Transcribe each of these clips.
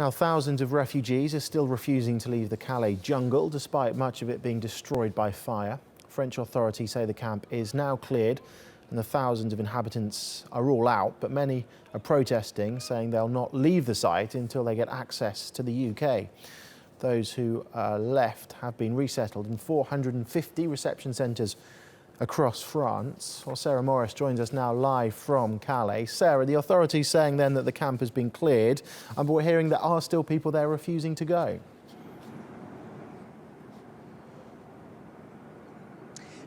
Now, thousands of refugees are still refusing to leave the Calais jungle, despite much of it being destroyed by fire. French authorities say the camp is now cleared and the thousands of inhabitants are all out, but many are protesting, saying they'll not leave the site until they get access to the UK. Those who are left have been resettled in 450 reception centres across France. Well, Sarah Morice joins us now live from Calais. Sarah, the authorities saying then that the camp has been cleared, but we're hearing there are still people there refusing to go.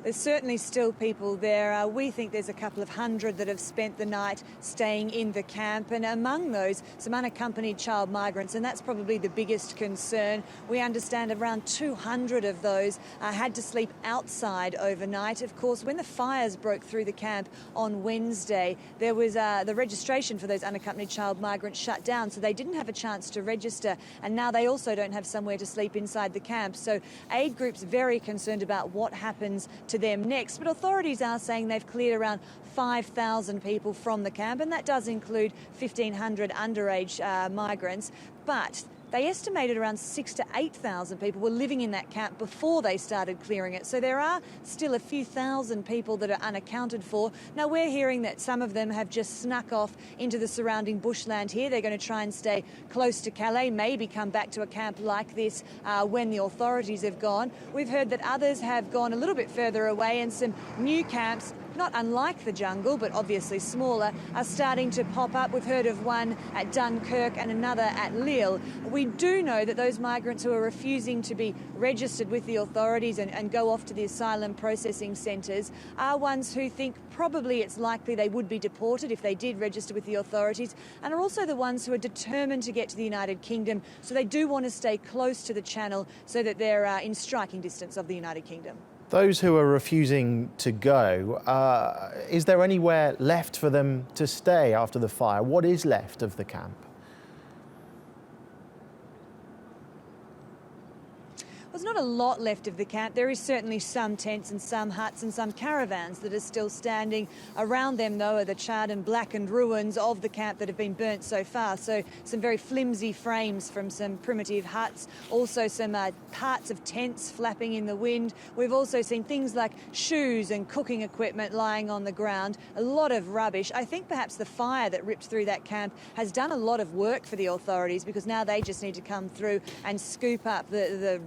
There's certainly still people there. We think there's a couple of hundred that have spent the night staying in the camp, and among those, some unaccompanied child migrants, and that's probably the biggest concern. We understand around 200 of those had to sleep outside overnight. Of course, when the fires broke through the camp on Wednesday, there was the registration for those unaccompanied child migrants shut down, so they didn't have a chance to register, and now they also don't have somewhere to sleep inside the camp. So aid groups very concerned about what happens to them next, but authorities are saying they've cleared around 5,000 people from the camp, and that does include 1,500 underage migrants, but they estimated around 6,000 to 8,000 people were living in that camp before they started clearing it. So there are still a few thousand people that are unaccounted for. Now, we're hearing that some of them have just snuck off into the surrounding bushland here. They're going to try and stay close to Calais, maybe come back to a camp like this when the authorities have gone. We've heard that others have gone a little bit further away, and some new camps, not unlike the jungle, but obviously smaller, are starting to pop up. We've heard of one at Dunkirk and another at Lille. We do know that those migrants who are refusing to be registered with the authorities and go off to the asylum processing centres are ones who think probably it's likely they would be deported if they did register with the authorities, and are also the ones who are determined to get to the United Kingdom. So they do want to stay close to the Channel so that they're in striking distance of the United Kingdom. Those who are refusing to go, is there anywhere left for them to stay after the fire? What is left of the camp? There's not a lot left of the camp. There is certainly some tents and some huts and some caravans that are still standing. Around them, though, are the charred and blackened ruins of the camp that have been burnt so far. So some very flimsy frames from some primitive huts, also some parts of tents flapping in the wind. We've also seen things like shoes and cooking equipment lying on the ground, a lot of rubbish. I think perhaps the fire that ripped through that camp has done a lot of work for the authorities, because now they just need to come through and scoop up the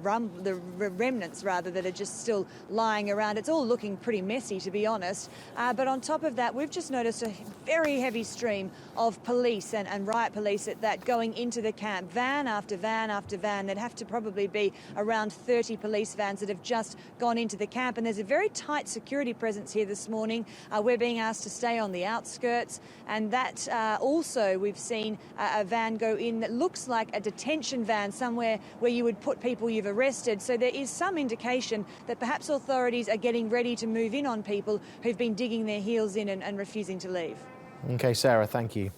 remnants rather that are just still lying around. It's all looking pretty messy, to be honest. But on top of that, we've just noticed a very heavy stream of police and riot police at that going into the camp, van after van after van. There'd have to probably be around 30 police vans that have just gone into the camp, and there's a very tight security presence here this morning. We're being asked to stay on the outskirts, and that also we've seen a van go in that looks like a detention van, somewhere where you would put people you've arrested. So there is some indication that perhaps authorities are getting ready to move in on people who've been digging their heels in and refusing to leave. OK, Sarah, thank you.